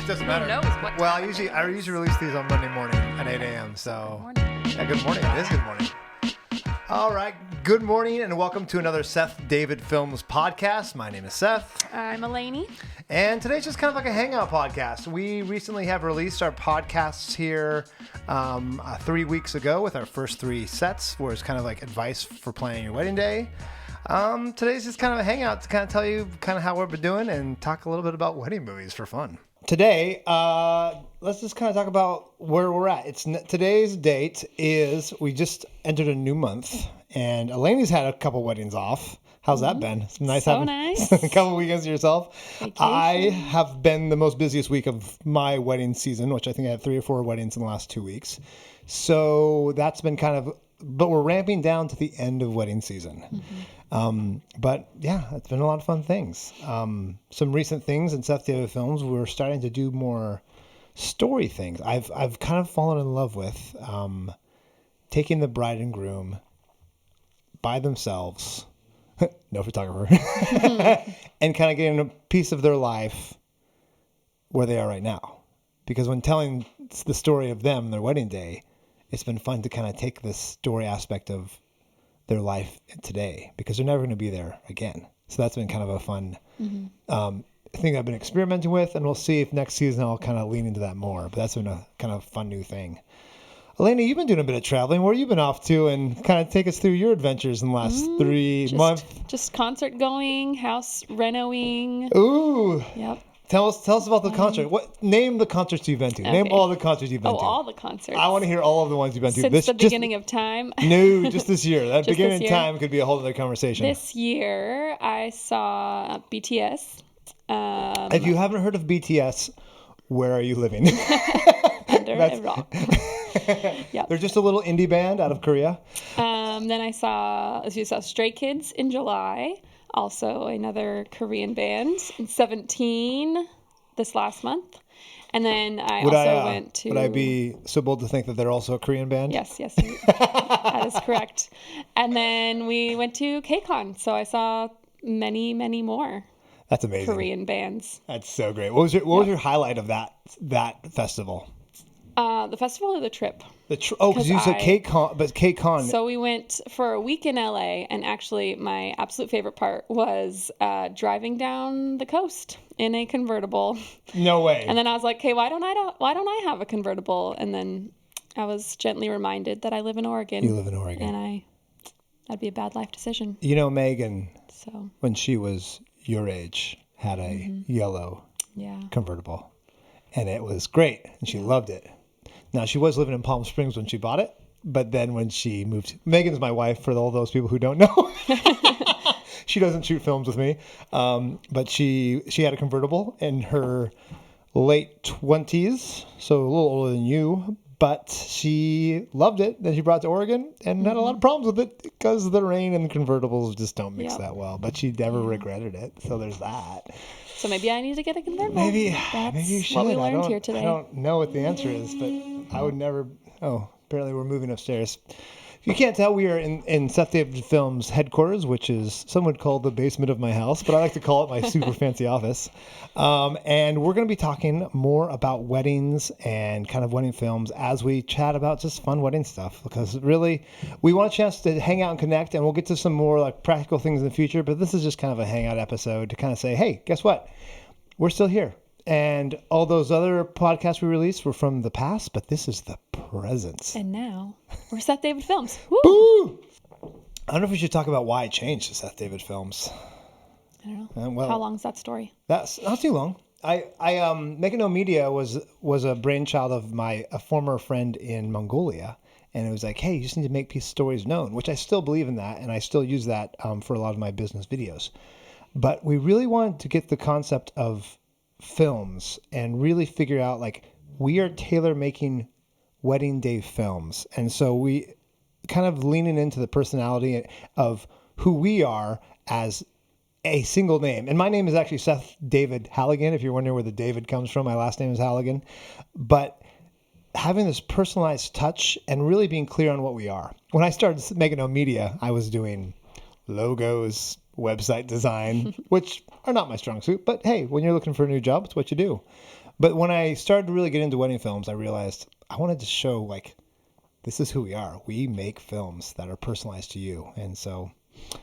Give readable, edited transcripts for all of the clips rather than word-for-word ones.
Doesn't matter. Who knows what Well, I time usually it is. release these on Monday morning at 8 a.m. So yeah, good morning. It is good morning. All right, good morning and welcome to another Seth David Films podcast. My name is Seth. I'm Elani. And today's just kind of like a hangout podcast. We recently have released our podcasts here 3 weeks ago with our first 3 sets, where it's kind of like advice for planning your wedding day. Today's just kind of a hangout to kind of tell you kind of how we've been doing and talk a little bit about wedding movies for fun. Today, let's just kind of talk about where we're at. Today's date is, we just entered a new month, and Elani's had a couple weddings off. How's that been? It's nice having nice. a couple weekends to yourself. Vacation. I have been the most busiest week of my wedding season, which I think I had 3 or 4 weddings in the last 2 weeks. So that's been kind of, but we're ramping down to the end of wedding season. But yeah, it's been a lot of fun things. Some recent things in Seth David Films, we're starting to do more story things. I've kind of fallen in love with taking the bride and groom by themselves, no photographer, and kind of getting a piece of their life where they are right now. Because when telling the story of them, their wedding day, it's been fun to kind of take this story aspect of their life today, because they're never going to be there again. So that's been kind of a fun thing I've been experimenting with, and we'll see if next season I'll kind of lean into that more. But that's been a kind of fun new thing. Elena, you've been doing a bit of traveling. Where have you been off to? And kind of take us through your adventures in the last 3 months. Just concert going, house renoing. Ooh. Yep. Tell us about the concert. Name the concerts you've been to. Name all the concerts you've been to. Oh, all the concerts. I want to hear all of the ones you've been to. Since the beginning of time. No, just this year. That Just beginning this of year. time could be a whole other conversation. This year, I saw BTS. If you haven't heard of BTS, where are you living? Under a rock. Yep. They're just a little indie band out of Korea. Then I saw Stray Kids in July. Also another Korean band in 17 this last month. And then I went to... Would I be so bold to think that they're also a Korean band? Yes, that is correct. And then we went to KCON, so I saw many, many more. That's amazing. Korean bands. That's so great. What was your highlight of that festival? The festival or the trip? Because you said KCON, but KCON. So we went for a week in LA, and actually my absolute favorite part was driving down the coast in a convertible. No way. And then I was like, "Okay, why don't I have a convertible?" And then I was gently reminded that I live in Oregon. You live in Oregon, and that'd be a bad life decision. You know, Megan, so when she was your age, had a yellow convertible, and it was great, and she loved it. Now, she was living in Palm Springs when she bought it, but then when she moved... Megan's my wife, for all those people who don't know. She doesn't shoot films with me, but she had a convertible in her late 20s, so a little older than you, but she loved it. Then she brought it to Oregon and had a lot of problems with it because the rain and the convertibles just don't mix that well, but she never regretted it, so there's that. So maybe I need to get a convertible. Maybe you should. What we learned here today. I don't know what the answer is, but I would never... Oh, apparently we're moving upstairs. If you can't tell, we are in Seth David Films headquarters, which is, some would call the basement of my house, but I like to call it my super fancy office. And we're going to be talking more about weddings and kind of wedding films as we chat about just fun wedding stuff, because really we want a chance to hang out and connect, and we'll get to some more like practical things in the future, but this is just kind of a hangout episode to kind of say, hey, guess what? We're still here. And all those other podcasts we released were from the past, but this is the present. And now we're Seth David Films. Woo! Woo! I don't know if we should talk about why I changed to Seth David Films. I don't know. How long's that story? That's not too long. Making No Media was a brainchild of a former friend in Mongolia. And it was like, hey, you just need to make stories known, which I still believe in that. And I still use that for a lot of my business videos. But we really wanted to get the concept of films and really figure out, like, we are tailor making wedding day films. And so we kind of leaning into the personality of who we are as a single name. And my name is actually Seth David Halligan. If you're wondering where the David comes from, my last name is Halligan. But having this personalized touch and really being clear on what we are. When I started Making No Media, I was doing logos, website design, which are not my strong suit. But hey, when you're looking for a new job, it's what you do. But when I started to really get into wedding films, I realized I wanted to show, like, this is who we are. We make films that are personalized to you. And so, a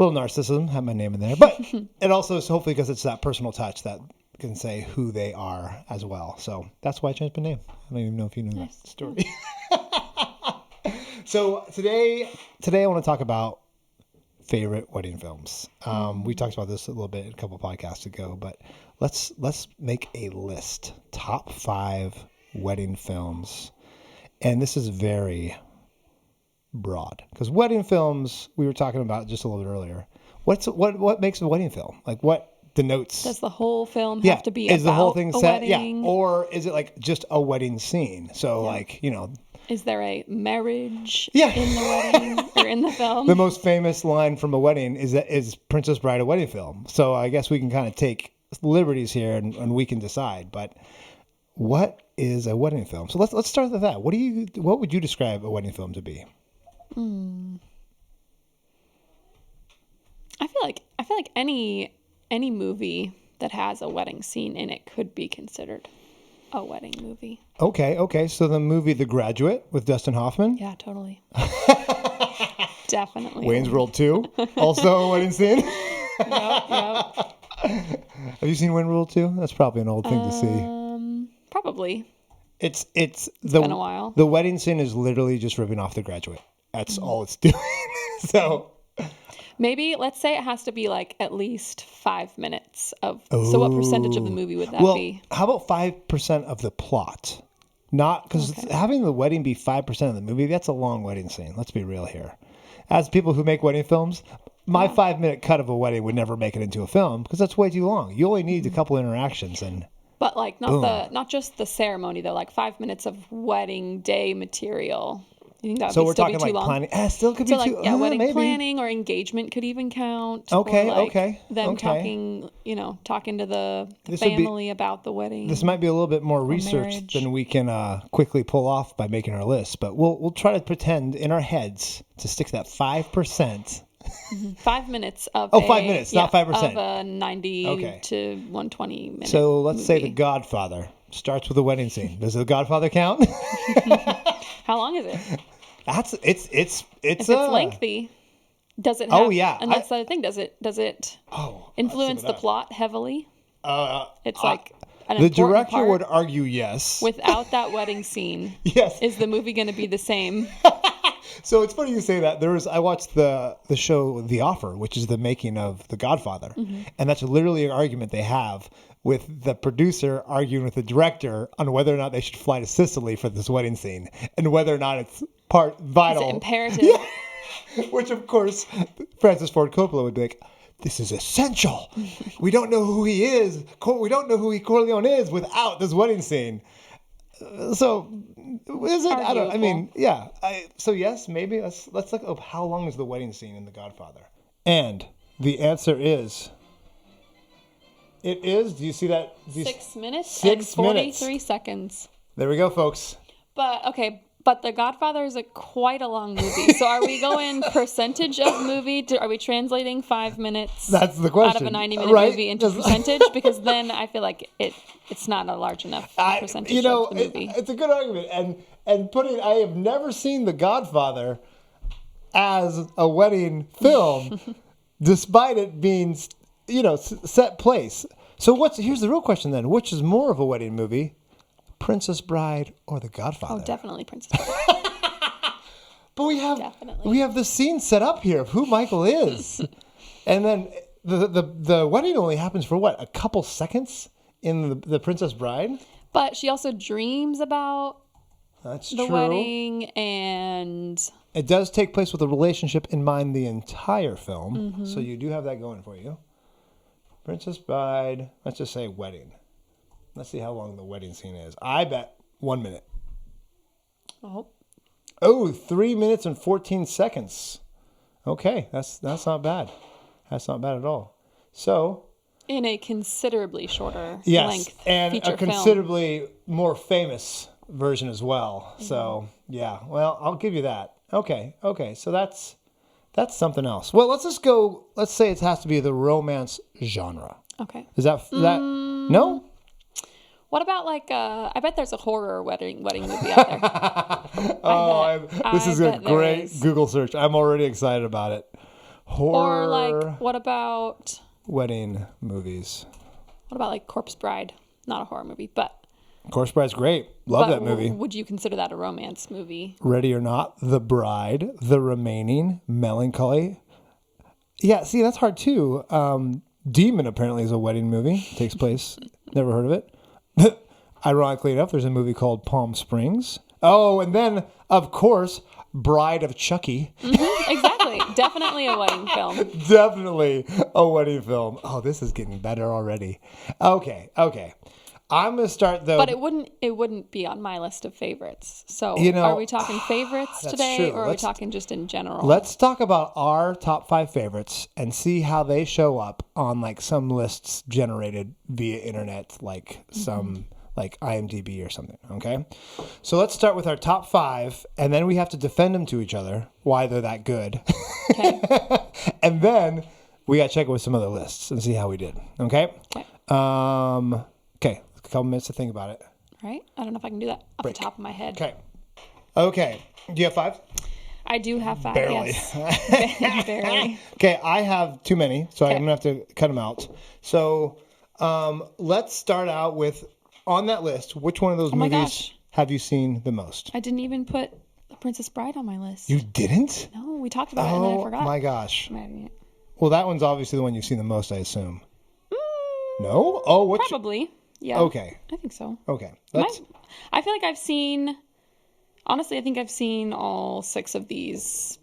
little narcissism, have my name in there. But it also is hopefully because it's that personal touch that can say who they are as well. So that's why I changed my name. I don't even know if you knew that story. So today I want to talk about favorite wedding films. We talked about this a little bit a couple of podcasts ago, but let's make a list. Top 5 wedding films. And this is very broad because wedding films we were talking about just a little bit earlier. What makes a wedding film? Like what denotes? Does the whole film have to be is about the whole thing a set? wedding? Yeah, or is it like just a wedding scene? So like is there a marriage in the wedding or in the film? The most famous line from a wedding is Princess Bride, a wedding film. So I guess we can kind of take liberties here and we can decide. But what is a wedding film? So let's start with that. What would you describe a wedding film to be? I feel like any movie that has a wedding scene in it could be considered a wedding movie. Okay. So the movie The Graduate with Dustin Hoffman? Yeah, totally. Definitely. Wayne's World 2, also a wedding scene. Yep. Have you seen Wayne's World 2? That's probably an old thing to see. Probably. It's been a while. The wedding scene is literally just ripping off The Graduate. That's all it's doing. So maybe let's say it has to be like at least 5 minutes of. So what percentage of the movie would that be? How about 5% of the plot? Not because having the wedding be 5% of the movie, that's a long wedding scene. Let's be real here. As people who make wedding films, my 5-minute cut of a wedding would never make it into a film because that's way too long. You only need a couple interactions and. But like not just the ceremony though, like 5 minutes of wedding day material. You think that would we're still talking be too like long? planning. Still could be like, too. Wedding maybe. planning or engagement could even count. Okay. Or like Okay. Them talking to the family about the wedding. This might be a little bit more research than we can quickly pull off by making our list, but we'll try to pretend in our heads to stick to that 5%. 5 minutes of 5 minutes, not 5%. Of a 90 to 120 minute. So let's say movie. The Godfather starts with a wedding scene. Does The Godfather count? How long is it? It's if it's lengthy, does it have, and that's the other thing, does it influence the plot heavily? It's like an the director part. would argue yes. Without that wedding scene, yes. Is the movie going to be the same? So it's funny you say that. I watched the show The Offer, which is the making of The Godfather. And that's literally an argument they have with the producer arguing with the director on whether or not they should fly to Sicily for this wedding scene and whether or not it's vital. It's imperative. Yeah. Which, of course, Francis Ford Coppola would be like, this is essential. We don't know who he is. We don't know who Corleone is without this wedding scene. So, is it? I don't. I mean, yeah. So yes, maybe let's look up how long is the wedding scene in The Godfather. And the answer is. It is. Do you see that? 6 minutes and 43 seconds. There we go, folks. But The Godfather is quite a long movie. So are we going percentage of movie? Are we translating 5 minutes? That's the question. Out of a 90-minute movie into percentage? Because then I feel like it's not a large enough percentage of the movie. It's a good argument. And I have never seen The Godfather as a wedding film, despite it being, set place. So here's the real question then. Which is more of a wedding movie? Princess Bride or The Godfather? Oh, definitely Princess Bride. But we have the scene set up here of who Michael is. And then the wedding only happens for what? A couple seconds in the Princess Bride? But she also dreams about the wedding, and it does take place with a relationship in mind the entire film. So you do have that going for you. Princess Bride, let's just say wedding. Let's see how long the wedding scene is. I bet 1 minute. Oh, 3 minutes and 14 seconds. Okay, that's not bad. That's not bad at all. So, in a considerably shorter length and feature a considerably more famous version as well. So, yeah. Well, I'll give you that. Okay. So that's something else. Well, let's just go. Let's say it has to be the romance genre. Okay. Is that no? What about like I bet there's a horror wedding movie out there. This is a great Google search. I'm already excited about it. Horror. Or like, what about wedding movies? What about like Corpse Bride? Not a horror movie, but Corpse Bride's great. Love that movie. Would you consider that a romance movie? Ready or Not, The Bride, The Remaining, Melancholy. Yeah, see, that's hard too. Demon apparently is a wedding movie. Takes place. Never heard of it. Ironically enough, there's a movie called Palm Springs. Oh, and then, of course, Bride of Chucky. Mm-hmm, exactly. Definitely a wedding film. Definitely a wedding film. Oh, this is getting better already. Okay. I'm going to start, though. But it wouldn't be on my list of favorites. So are we talking favorites today, true. or are we talking just in general? Let's talk about our top 5 favorites and see how they show up on like some lists generated via internet, like some like IMDb or something. Okay. So let's start with our top 5, and then we have to defend them to each other, why they're that good. Okay. And then we got to check it with some other lists and see how we did. Okay. Okay. Okay. A couple minutes to think about it. Right? I don't know if I can do that off the top of my head. Okay. Do you have 5? I do have 5. Barely. Yes. Barely. Okay, I have too many, so I'm going to have to cut them out. So let's start out with, on that list, which one of those movies have you seen the most? I didn't even put The Princess Bride on my list. You didn't? No, we talked about it and then I forgot. Oh, my gosh. Well, that one's obviously the one you've seen the most, I assume. No? Oh, probably. Yeah. Okay. I think so. Okay. I feel like I've seen... Honestly, I think I've seen all 6 of these.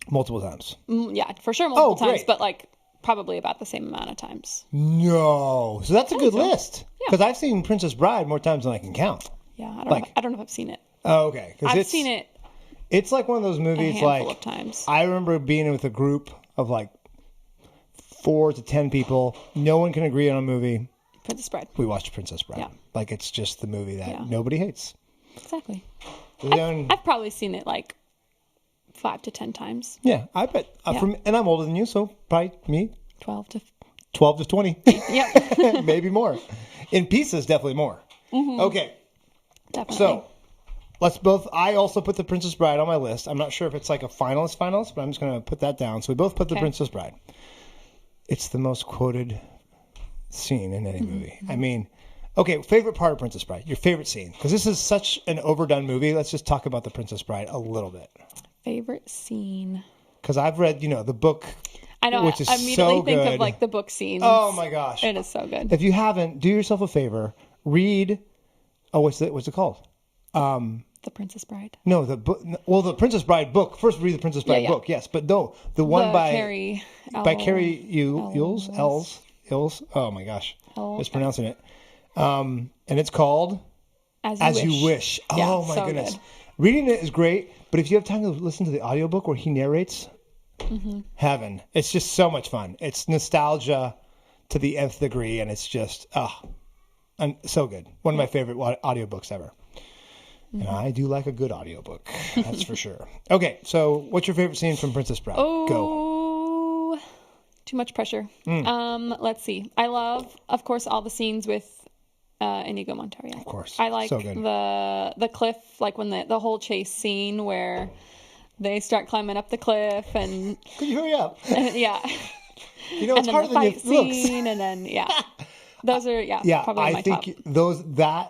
Multiple times. Yeah, for sure multiple times, great. But like probably about the same amount of times. No. So that's a good list. Yeah. Because I've seen Princess Bride more times than I can count. Yeah, I don't know if I've seen it. Oh, okay. I've seen it. It's like one of those movies, a handful of times. I remember being with a group of like 4 to 10 people. No one can agree on a movie. Princess Bride. We watched Princess Bride. Yeah. Like it's just the movie that nobody hates. Exactly. I've probably seen it like 5 to 10 times. Yeah, I bet. And I'm older than you, so probably me. 12 to 20. Yep. Maybe more. In pieces, definitely more. Mm-hmm. Okay. Definitely. So I also put The Princess Bride on my list. I'm not sure if it's like a finalist, but I'm just going to put that down. So we both put The Princess Bride. It's the most quoted scene in any movie. I mean, okay, favorite part of Princess Bride, your favorite scene, because this is such an overdone movie. Let's just talk about The Princess Bride a little bit. Favorite scene? Because I've read, the book, I know, which is I immediately so think good. of like the book scenes. Oh my gosh. It is so good. If you haven't, do yourself a favor, read, what's it called? The Princess Bride. No, the book. Well, the Princess Bride book. First, read the Princess Bride book. Yes, but no, the one by Carrie Ells. Oh my gosh, mispronouncing it. And it's called As You Wish. Oh my goodness, reading it is great, but if you have time to listen to the audiobook where he narrates, heaven. It's just so much fun. It's nostalgia to the nth degree, and it's just and so good. One of my favorite audiobooks ever. And I do like a good audiobook, that's for sure. Okay, so what's your favorite scene from Princess Bride? Go. Too much pressure. Let's see. I love, of course, all the scenes with Inigo Montoya. Of course. I like so good. the cliff, like when the whole chase scene where they start climbing up the cliff and... Could you hurry up? Yeah. It's harder than it looks. And then, those are, probably my top.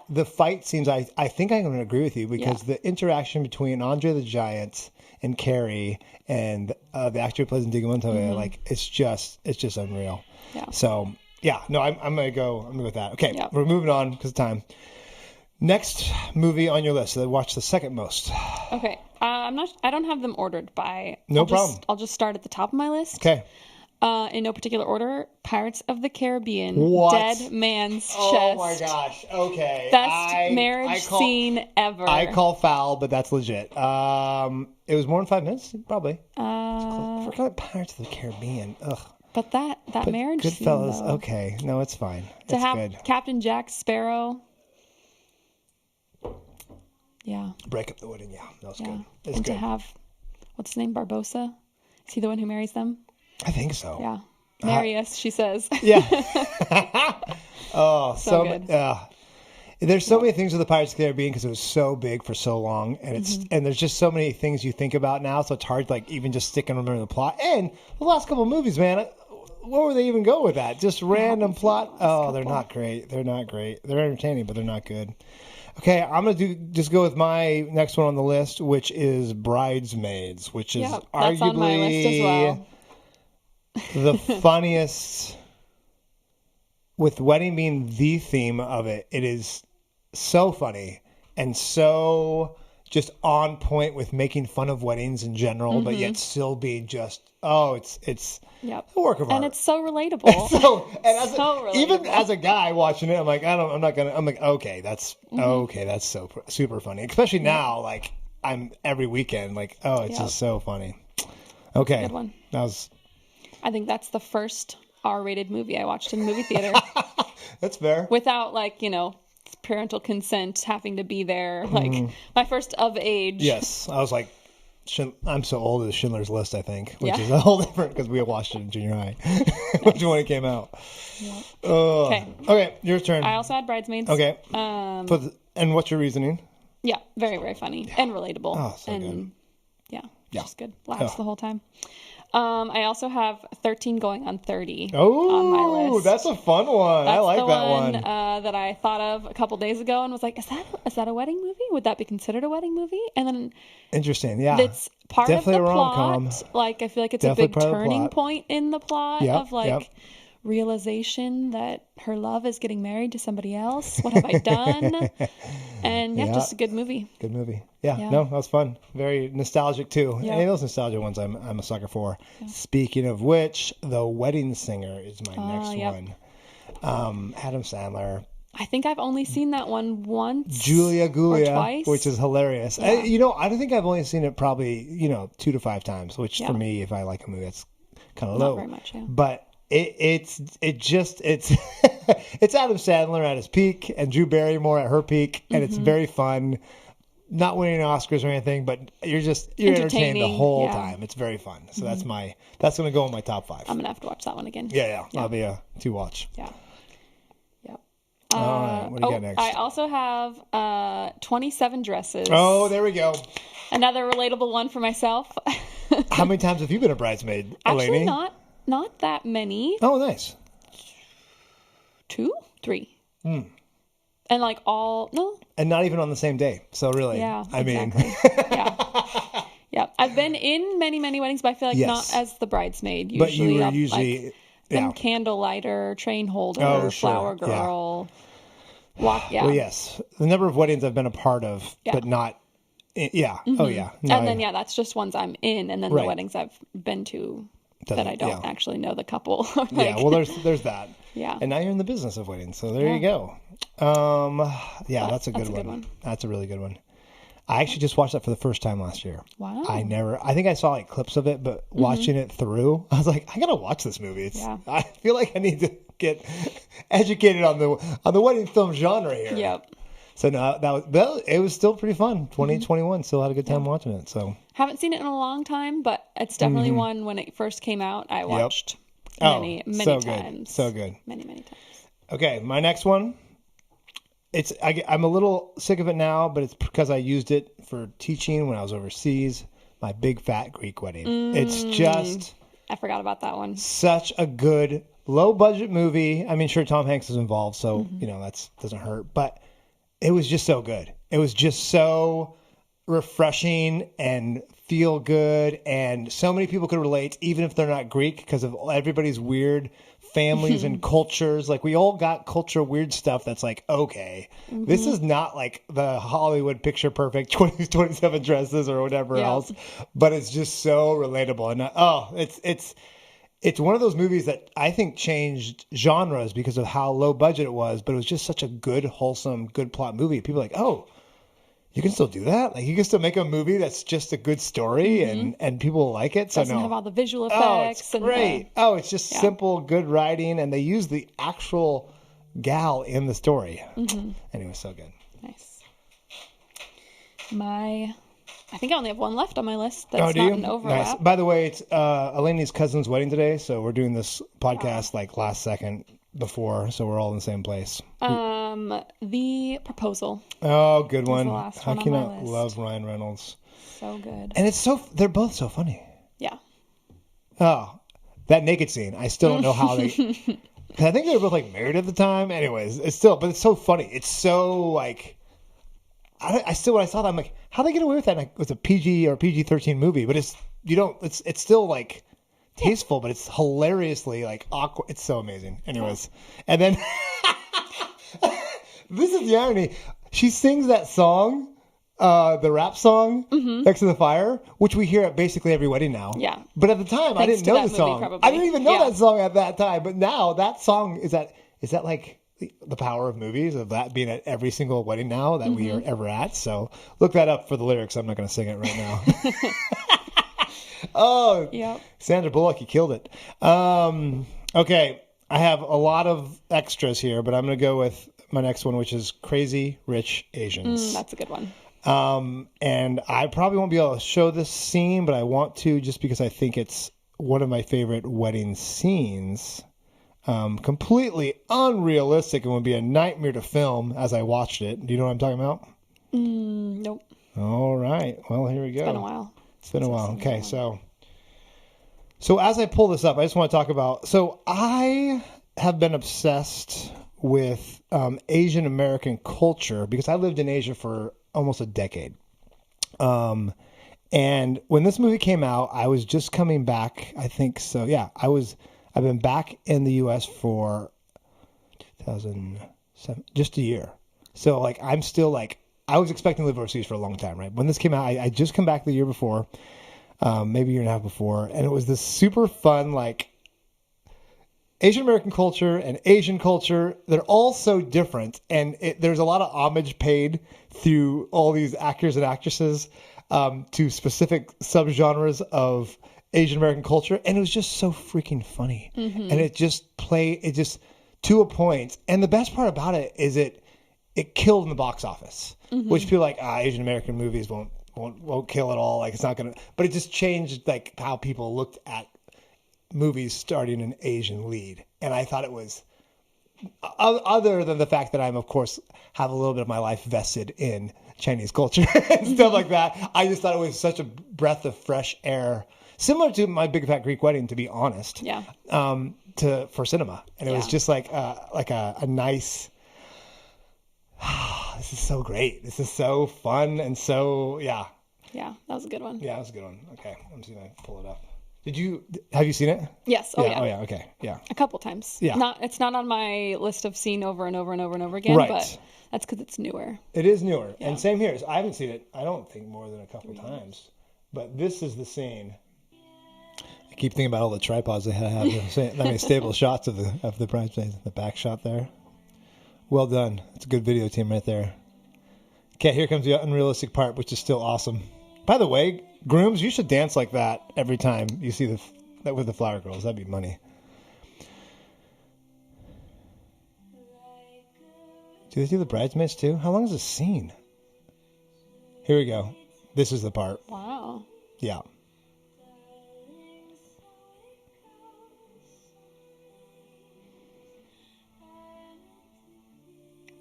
The fight scenes, I think I'm going to agree with you because the interaction between Andre the Giant and Carrie and the actor who plays Inigo Montoya, like it's just unreal. Yeah. So I'm going to go with that. Okay. Yeah. We're moving on because of time. Next movie on your list that I watched the second most. Okay. I don't have them ordered by. No problem. I'll just start at the top of my list. Okay. In no particular order, Pirates of the Caribbean, What? Dead Man's Chest. Oh my gosh. Okay. Best marriage scene ever. I call foul, but that's legit. It was more than 5 minutes, probably. I forgot Pirates of the Caribbean. Ugh. But that marriage scene, Goodfellas, though. okay. No, it's fine. To it's have good. Captain Jack Sparrow. Yeah. Break up the wedding, that was good. It's and good. to have, what's his name, Barbosa? Is he the one who marries them? I think so. Yeah. Marry us, she says. Yeah. Oh, so good. There's so many things with the Pirates of the Caribbean because it was so big for so long, and and there's just so many things you think about now, so it's hard to like even just stick and remember the plot. And the last couple of movies, man, where would they even go with that? Just random plot. Oh, they're not great. They're not great. They're entertaining, but they're not good. Okay, I'm gonna just go with my next one on the list, which is Bridesmaids, which is that's on my list as well. The funniest. With wedding being the theme of it, it is so funny and so just on point with making fun of weddings in general, but yet still being just it's a work of art, and it's so relatable. Even as a guy watching it, I'm like, I'm like, okay, that's so super funny, especially now. Like I'm every weekend, like, it's just so funny. Okay, good one. I think that's the first R-rated movie I watched in the movie theater. That's fair. Without parental consent having to be there. Like my first of age. Yes. I was like, I'm so old as Schindler's List, I think, which is a whole different because we watched it in junior high, which when it came out. Yeah. Okay, your turn. I also had Bridesmaids. Okay. And what's your reasoning? Yeah, very, very funny and relatable. Oh, so good. Yeah, just good. Laughs the whole time. I also have 13 going on 30 on my list. That's a fun one. I like that one. That I thought of a couple days ago and was like, is that a wedding movie? Would that be considered a wedding movie? And then interesting, yeah. It's part definitely of the a rom-com. plot. Like I feel like it's definitely a big turning point in the plot of realization that her love is getting married to somebody else. What have I done? And just a good movie. Good movie. Yeah, no, that was fun. Very nostalgic too. Yeah. Any of those nostalgia ones I'm a sucker for. Yeah. Speaking of which, The Wedding Singer is my next one. Adam Sandler. I think I've only seen that one once. Julia Gulia, or twice. Which is hilarious. Yeah. I don't think I've only seen it probably 2 to 5 times, which for me, if I like a movie, that's kind of low. Not very much, yeah. But it's it's Adam Sandler at his peak and Drew Barrymore at her peak, and it's very fun. Not winning Oscars or anything, but you're entertained the whole time. It's very fun. So that's going to go in my top 5. I'm gonna have to watch that one again. Yeah. That'll be a 2-watch. Yeah. Yep. All right. What do you got next? I also have 27 Dresses. Oh, there we go. Another relatable one for myself. How many times have you been a bridesmaid, Actually, not that many. Oh, nice. 2, 3. And and not even on the same day. So really, exactly. Yeah. I've been in many, many weddings, but I feel like not as the bridesmaid. Usually, but you were usually candlelighter, train holder, flower girl. Well, yes, the number of weddings I've been a part of, but not. Oh yeah. No, and then that's just ones I'm in, and then the weddings I've been to that I don't actually know the couple. Well, there's that. Yeah. And now you're in the business of weddings, so there you go. That's a good one. That's a really good one. I actually just watched that for the first time last year. Wow. I think I saw clips of it, but watching it through, I was like, I gotta watch this movie. I feel like I need to get educated on the wedding film genre here. Yep. So no, it was still pretty fun. 2021, still had a good time watching it. So haven't seen it in a long time, but it's definitely one when it first came out. I watched many times. So good. Many times. Okay, my next one. I'm a little sick of it now, but it's because I used it for teaching when I was overseas. My Big Fat Greek Wedding. It's just... I forgot about that one. Such a good, low-budget movie. I mean, sure, Tom Hanks is involved, so, that doesn't hurt. But it was just so good. It was just so refreshing and feel good. And so many people could relate, even if they're not Greek, because of everybody's weird families and cultures. Like, we all got culture weird stuff that's like, okay, this is not like the Hollywood picture perfect 27 dresses or whatever else, but it's just so relatable. And it's one of those movies that I think changed genres because of how low budget it was, but it was just such a good, wholesome, good plot movie. People are like, oh, you can still do that? Like, you can still make a movie that's just a good story and people like it. So doesn't have all the visual effects. It's great. It's just simple, good writing, and they use the actual gal in the story. Anyway, so good. Nice. I think I only have one left on my list. That's not an overlap. Nice. By the way, it's Elani's cousin's wedding today, so we're doing this podcast like last second before, so we're all in the same place. The Proposal. Oh, good one. The last How one can on I my list. love Ryan Reynolds? So good. And they're both so funny. Yeah. Oh, that naked scene. I still don't know how they. Cause I think they were both like married at the time. Anyways, but it's so funny. It's so like. I still when I saw that I'm like, how they get away with that? Like, it's a PG or PG-13 movie, but it's still like tasteful, but it's hilariously like awkward. It's so amazing. Anyways, and then this is the irony. She sings that song, the rap song, Next to the Fire, which we hear at basically every wedding now. Yeah. But at the time, I didn't know the song. Probably. I didn't even know that song at that time. But now that song is that like the power of movies, of that being at every single wedding now that we are ever at. So look that up for the lyrics. I'm not going to sing it right now. Oh, yep. Sandra Bullock, you killed it. Okay, I have a lot of extras here, but I'm going to go with my next one, which is Crazy Rich Asians. That's a good one. And I probably won't be able to show this scene, but I want to just because I think it's one of my favorite wedding scenes. Completely unrealistic and would be a nightmare to film as I watched it. Do you know what I'm talking about? Nope. All right. Well, here we go. It's been a while. Okay, so as I pull this up, I just want to talk about. So I have been obsessed with Asian American culture because I lived in Asia for almost a decade. And when this movie came out, I was just coming back. I think so. Yeah, I've been back in the U.S. for 2007, just a year. So like I'm still like. I was expecting to live overseas for a long time, right? When this came out, I just come back the year before, maybe a year and a half before, and it was this super fun, like, Asian American culture and Asian culture. They're all so different, and there's a lot of homage paid through all these actors and actresses to specific subgenres of Asian American culture, and it was just so freaking funny, and it just to a point. And the best part about it is it killed in the box office, which people like Asian American movies won't kill at all. Like it's not gonna, but it just changed like how people looked at movies starting an Asian lead. And I thought it was, other than the fact that I'm of course have a little bit of my life vested in Chinese culture and stuff like that. I just thought it was such a breath of fresh air, similar to My Big Fat Greek Wedding, to be honest. Yeah. For cinema, and it was just like a nice. This is so great. This is so fun and so yeah. Yeah, that was a good one. Yeah, that was a good one. Okay, I'm just gonna pull it up. Have you seen it? Yes. Oh yeah. Okay. Yeah. A couple times. Yeah. It's not on my list of seen over and over and over and over again. Right. But that's because it's newer. It is newer, and same here. I haven't seen it. I don't think more than a couple times, but this is the scene. I keep thinking about all the tripods they had to have. That many stable shots of the bridesmaids. The back shot there. Well done. It's a good video team right there. Okay, here comes the unrealistic part, which is still awesome. By the way, grooms, you should dance like that every time you see that with the flower girls. That'd be money. Do they do the bridesmaids too? How long is this scene? Here we go. This is the part. Wow. Yeah.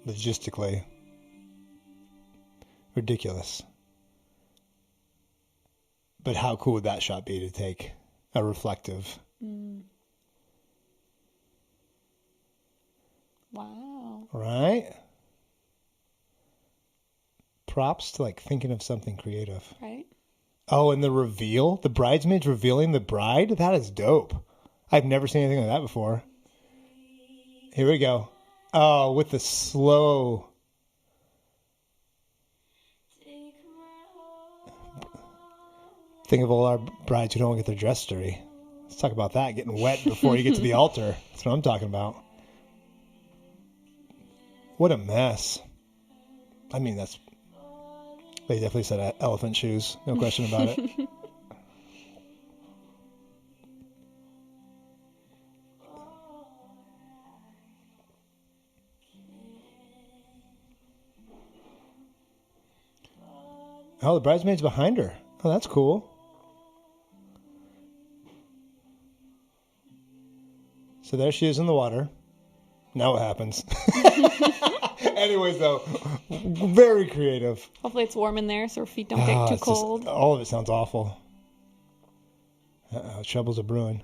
Logistically ridiculous, but how cool would that shot be to take a reflective? Wow. Right? Props to like thinking of something creative. Right. Oh, and the reveal, the bridesmaids revealing the bride, that is dope. I've never seen anything like that before. Here we go. Oh, with the slow. Think of all our brides who don't get their dress dirty. Let's talk about that, getting wet before you get to the altar. That's what I'm talking about. What a mess. I mean, they definitely said elephant shoes. No question about it. Oh, the bridesmaid's behind her. Oh, that's cool. So there she is in the water. Now what happens? Anyways, though, very creative. Hopefully it's warm in there so our feet don't get too cold. All of it sounds awful. Troubles are brewing.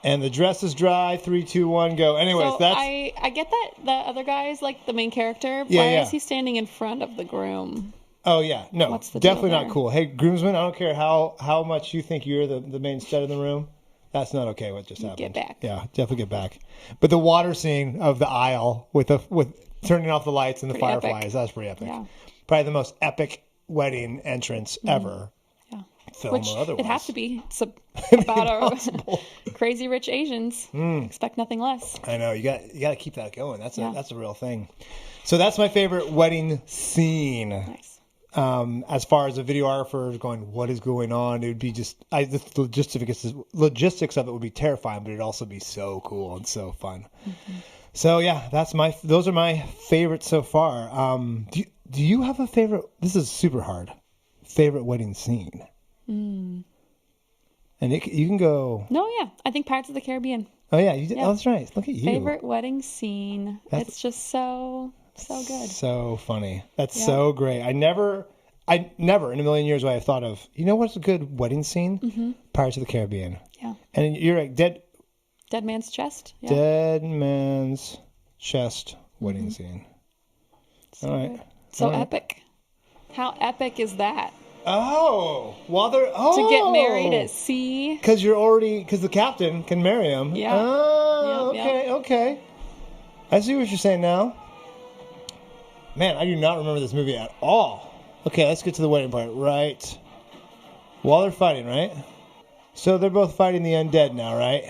And the dress is dry. 3, 2, 1, go. Anyways, so that's... I get that the other guy's like the main character. Yeah, Why is he standing in front of the groom? Oh, yeah. No, What's the definitely deal not there? cool. Hey, groomsmen, I don't care how much you think you're the main stud in the room. That's not okay what just happened. Get back. Yeah, definitely get back. But the water scene of the aisle with turning off the lights and the Pretty fireflies, epic. that's pretty epic. Yeah. Probably the most epic wedding entrance ever. Yeah. Film Which or otherwise. it has to be. It's about our crazy rich Asians. Expect nothing less. I know, you got to keep that going. That's a real thing. So that's my favorite wedding scene. Nice. As far as a videographer going, what is going on? It would be the logistics of it would be terrifying, but it'd also be so cool and so fun. Mm-hmm. So yeah, those are my favorites so far. Do you have a favorite? This is super hard. Favorite wedding scene? And you can go. No, yeah, I think Pirates of the Caribbean. Oh yeah, you did. Yeah. Oh, that's right. Look at you. Favorite wedding scene. It's just so good. So funny. That's so great. I never in a million years would I have thought of, you know what's a good wedding scene? Mm-hmm. Pirates of the Caribbean. Yeah. And you're right, Dead Man's Chest. Yeah. Dead Man's Chest wedding scene. So all right. good. So all right. Epic. How epic is that? Oh, to get married at sea. Because the captain can marry him. Yeah. Oh, Yep, okay. I see what you're saying now. Man, I do not remember this movie at all. Okay, let's get to the wedding part. Right. While they're fighting, right? So they're both fighting the undead now, right?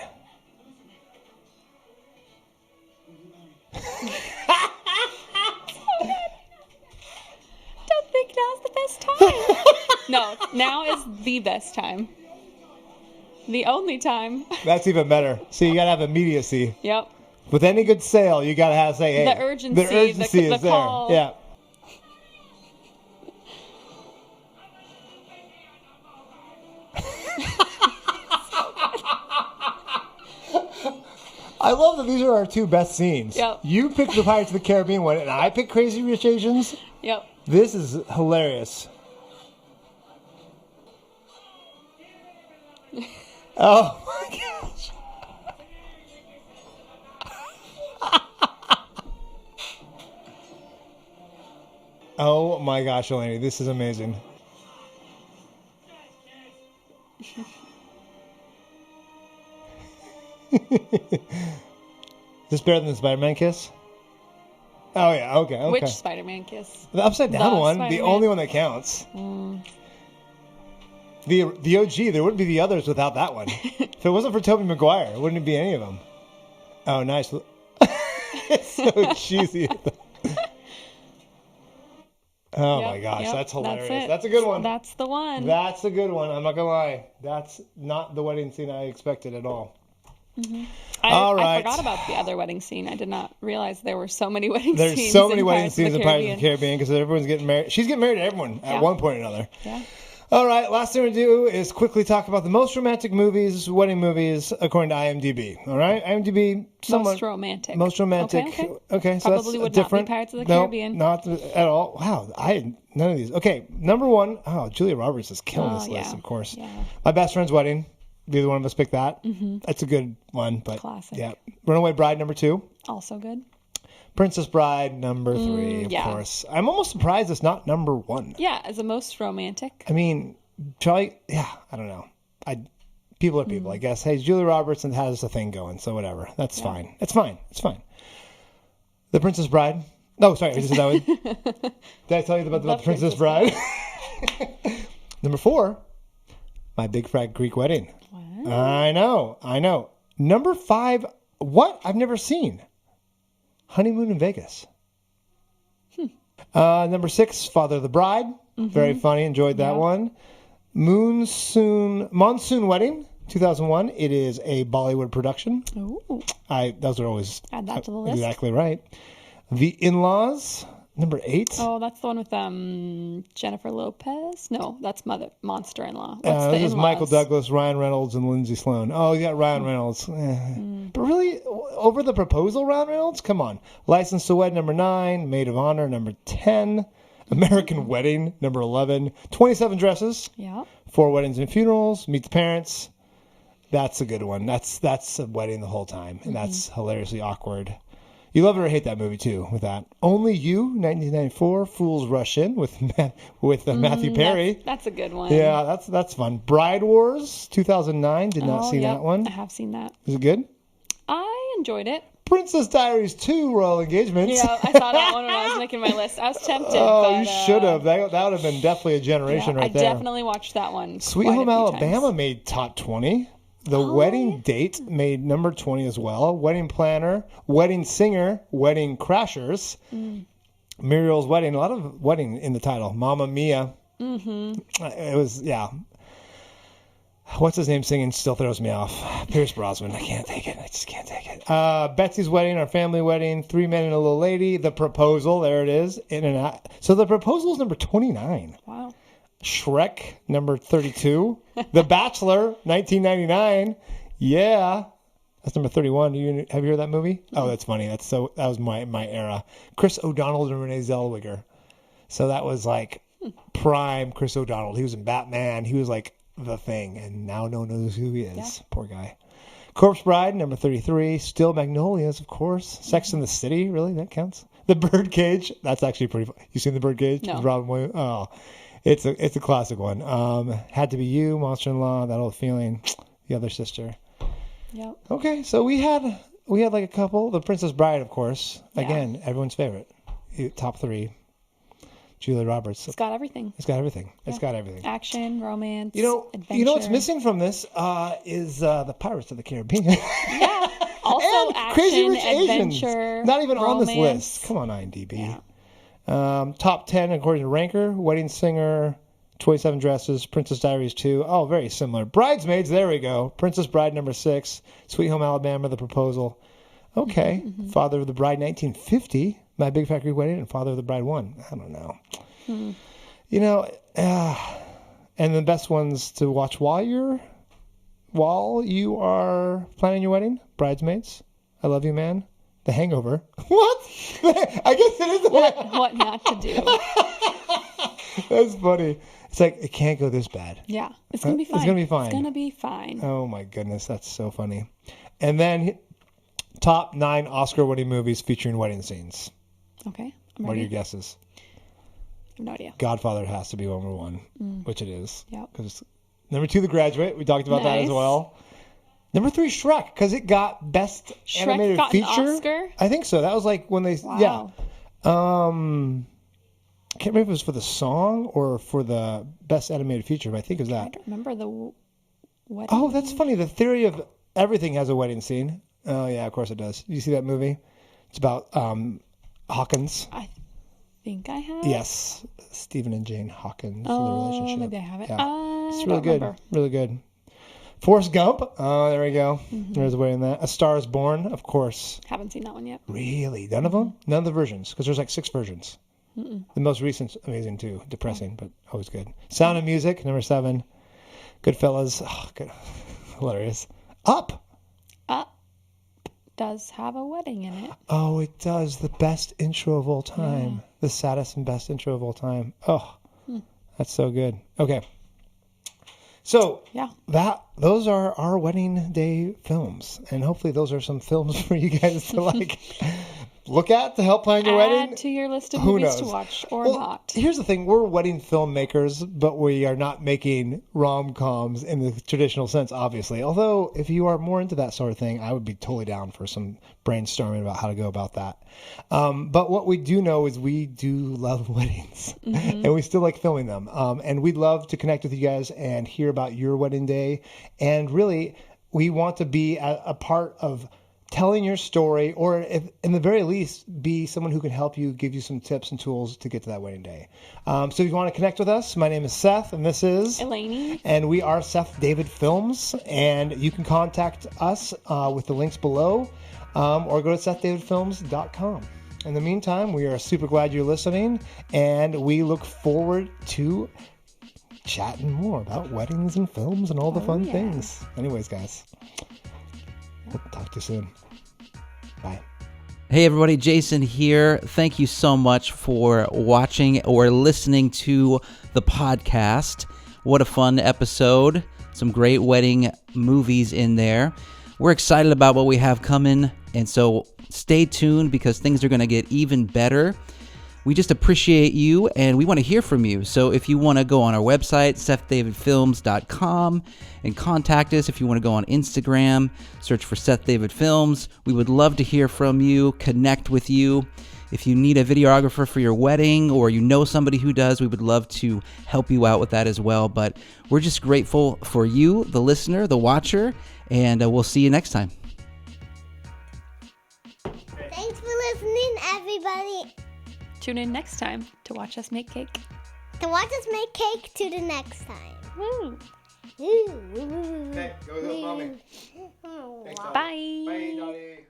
Don't think now's the best time. No, now is the best time. The only time. That's even better. So you gotta have immediacy. Yep. With any good sale, you gotta have say, hey, the urgency is the call. there. Yeah. I love that these are our two best scenes. Yep. You picked the Pirates of the Caribbean one, and I picked Crazy Rich Asians. Yep. This is hilarious. Oh my gosh. Oh my gosh, Elani, this is amazing. Is this better than the Spider-Man kiss? Oh yeah, okay. Which Spider-Man kiss? The upside down one, Spider-Man. the only one that counts. The OG, there wouldn't be the others without that one. If it wasn't for Tobey Maguire, it wouldn't be any of them. Oh, nice. It's so cheesy. Oh my gosh, that's hilarious. That's a good one. That's the one. That's a good one. I'm not gonna lie. That's not the wedding scene I expected at all. Mm-hmm. All right. I forgot about the other wedding scene. I did not realize there were so many wedding scenes. There's so many wedding scenes in Pirates of the Caribbean because everyone's getting married. She's getting married to everyone at one point or another. Yeah. All right, last thing we do is quickly talk about the most romantic movies, wedding movies, according to IMDb. All right, IMDb, most romantic. Most romantic. Okay, so probably that's would different. Not be Pirates of the Caribbean. Not at all. Wow, I had none of these. Okay, number one. Oh, Julia Roberts is killing this list, of course. Yeah. My Best Friend's Wedding. Neither one of us picked that. Mm-hmm. That's a good one, but classic. Yeah. Runaway Bride number 2. Also good. Princess Bride number 3, of course. I'm almost surprised it's not number 1. Yeah, as the most romantic. I mean, Charlie. Yeah, I don't know. People are people, I guess. Hey, Julia Roberts has a thing going, so whatever. That's fine. It's fine. It's fine. The Princess Bride. Oh, sorry. Did I tell you about the Princess Bride? Number 4. My Big Fat Greek Wedding. Wow. I know. Number 5. What? I've never seen. Honeymoon in Vegas. Number 6. Father of the Bride. Mm-hmm. Very funny. Enjoyed that one. Monsoon Wedding, 2001. It is a Bollywood production. Ooh. Those are always add that to the list. Exactly right. The In-Laws, Number 8? Oh, that's the one with Jennifer Lopez. No, that's Monster-in-Law. What's the this is in-laws? Michael Douglas, Ryan Reynolds, and Lindsay Sloan. Oh, you got Ryan Reynolds. But really, over The Proposal, Ryan Reynolds? Come on. License to Wed, number 9. Maid of Honor, number 10. American Wedding, number 11. 27 Dresses. Yeah. 4 Weddings and Funerals. Meet the Parents. That's a good one. That's a wedding the whole time, and that's hilariously awkward. You love it or hate that movie too. With that, Only You, 1994. Fools Rush In with Matthew Perry. That's a good one. Yeah, that's fun. Bride Wars, 2009. Did not see that one. I have seen that. Is it good? I enjoyed it. Princess Diaries 2, Royal Engagements. Yeah, I saw that one when I was making my list. I was tempted. Oh, you should have. That would have been definitely a generation right there. I definitely watched that one. Sweet Home Alabama made top 20. The Wedding Date made number 20 as well. Wedding Planner, Wedding Singer, Wedding Crashers, Muriel's Wedding. A lot of wedding in the title. Mamma Mia. It was, what's his name singing still throws me off. Pierce Brosnan. I can't take it. I just can't take it. Betsy's Wedding, Our Family Wedding, 3 Men and a Little Lady, The Proposal. There it is. In and out. So The Proposal is number 29. Wow. Shrek, number 32. The Bachelor, 1999. Yeah. That's number 31. Have you heard that movie? Oh, that's funny. That was my era. Chris O'Donnell and Renee Zellweger. So that was like prime Chris O'Donnell. He was in Batman. He was like the thing, and now no one knows who he is. Yeah. Poor guy. Corpse Bride, number 33. Still Magnolias, of course. Sex in the City, really? That counts. The Birdcage. That's actually pretty fun. You seen The Birdcage? No. Robin Williams? Oh. It's a classic one. Had to Be You, Monster-in-Law, That Old Feeling, The Other Sister. Yep. Okay, so we had like a couple. The Princess Bride, of course. Again, everyone's favorite. Top 3. Julia Roberts. It's got everything. It's got everything. It's got everything. Action, romance, adventure. You know what's missing from this is the Pirates of the Caribbean. Yeah. Also and action, Crazy Rich adventure, Asians. Not even romance. on this list. Come on, IMDb. Yeah. Top 10 according to Ranker. Wedding Singer, 27 Dresses, Princess Diaries 2. Oh, very similar. Bridesmaids, there we go. Princess Bride number 6. Sweet Home Alabama, The Proposal. Okay. Father of the Bride 1950. My Big Fat Greek Wedding, and Father of the Bride 1. I don't know. You know, and the best ones to watch while you are planning your wedding. Bridesmaids, I Love You Man, The Hangover. What? I guess it is. What not to do. That's funny. It's like, it can't go this bad. Yeah. It's going to be fine. It's going to be fine. It's going to be fine. Oh, my goodness. That's so funny. And then top 9 Oscar-winning movies featuring wedding scenes. Okay. What are your guesses? I have no idea. Godfather has to be number 1, which it is. Yep. Because number 2, The Graduate. We talked about that as well. Number 3, Shrek, because it got Best Animated Feature. An Oscar? I think so. That was like when they, Wow. I can't remember if it was for the song or for the Best Animated Feature, but I think it was that. I don't remember the wedding. Oh, that's funny. The Theory of Everything has a wedding scene. Oh, yeah, of course it does. You see that movie? It's about Hawkins. I think I have. Yes. Stephen and Jane Hawkins. Oh, the relationship. maybe I have it. Yeah. It's I really don't good. remember. Really good. Forrest Gump. Oh, there we go. There's a way in that. A Star is Born, of course. Haven't seen that one yet. Really? None of them? None of the versions? Because there's like 6 versions. The most recent's amazing too. Depressing, but always good. Sound of Music, number 7. Goodfellas. Oh, good. Hilarious. Up. Up does have a wedding in it. Oh, it does. The best intro of all time. Yeah. The saddest and best intro of all time. Oh, that's so good. Okay. So those are our wedding day films, and hopefully those are some films for you guys to like look at to help plan your wedding. Add to your list of movies to watch or not. Here's the thing: we're wedding filmmakers, but we are not making rom-coms in the traditional sense, obviously. Although, if you are more into that sort of thing, I would be totally down for some brainstorming about how to go about that. But what we do know is we do love weddings, and we still like filming them. And we'd love to connect with you guys and hear about your wedding day. And really, we want to be a part of telling your story, or if, in the very least, be someone who can help you, give you some tips and tools to get to that wedding day. So if you want to connect with us, my name is Seth, and this is Elani. And we are Seth David Films, and you can contact us with the links below, or go to SethDavidFilms.com. In the meantime, we are super glad you're listening, and we look forward to chatting more about weddings and films and all the fun things. Anyways, guys, we'll talk to you soon. Bye. Hey everybody, Jason here. Thank you so much for watching or listening to the podcast. What a fun episode. Some great wedding movies in there. We're excited about what we have coming, and so stay tuned because things are going to get even better. We just appreciate you, and we want to hear from you. So if you want to go on our website, SethDavidFilms.com, and contact us. If you want to go on Instagram, search for Seth David Films. We would love to hear from you, connect with you. If you need a videographer for your wedding or you know somebody who does, we would love to help you out with that as well. But we're just grateful for you, the listener, the watcher, and we'll see you next time. Thanks for listening, everybody. Tune in next time to watch us make cake. To watch us make cake to the next time. Woo. Woo. Okay, go with Mommy. Oh, Bye. Bye, Daddy.